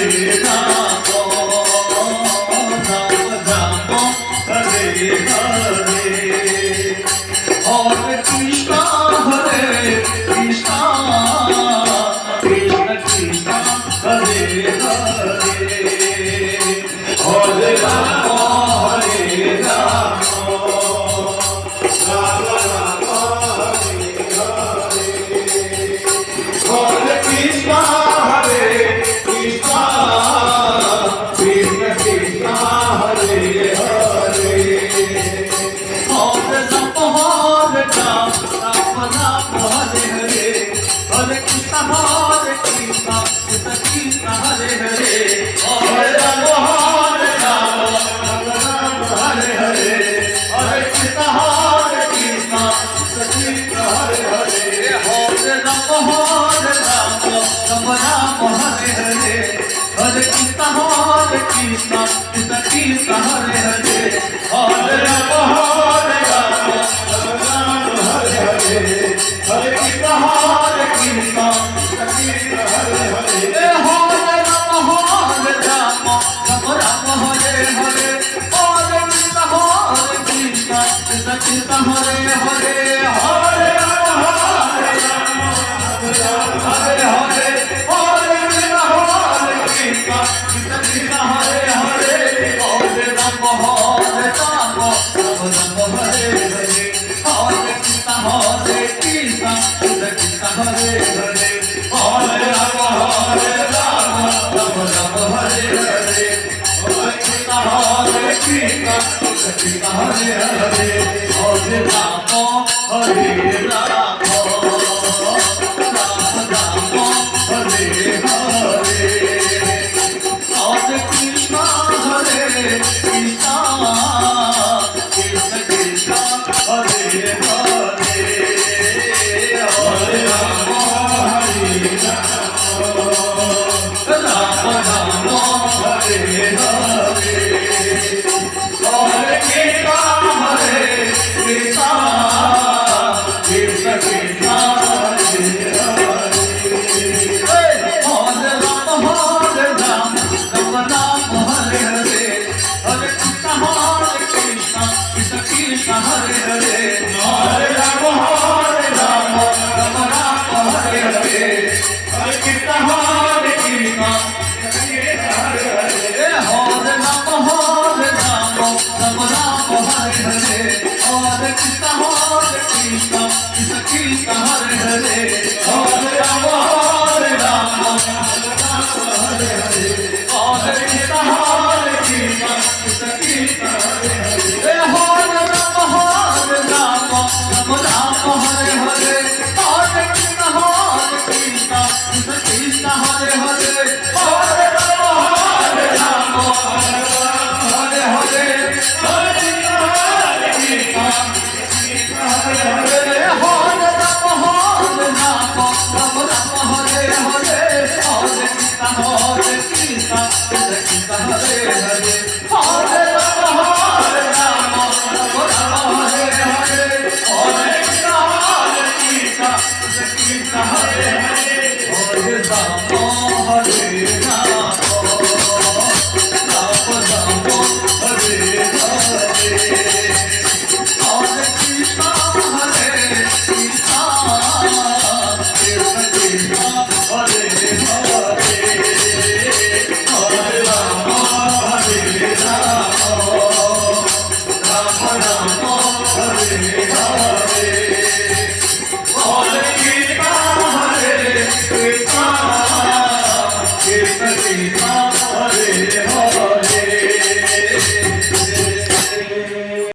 Krishna Krishna Krishna Hare Hare Hare Rama Hare Rama Rama Rama Hare Hare Hare Krishna Hare Krishna Krishna Krishna Hare Hare Hare Rama Hare Rama Rama Rama Hare Hare Hare Krishna Hare Krishna Krishna Krishna Hare Hare Hare Rama Hare Rama Rama Rama Hare Hare Hare Krishna Hare Krishna Krishna Krishna Hare Hare Hare Rama Hare Rama Rama Rama Hare Hare Hare Krishna Hare Krishna Krishna Krishna Hare Hare Hare Rama Hare Rama Rama Rama Hare Hare Hare Krishna Hare Krishna Krishna Krishna Hare Hare Hare Rama Hare Rama Krishna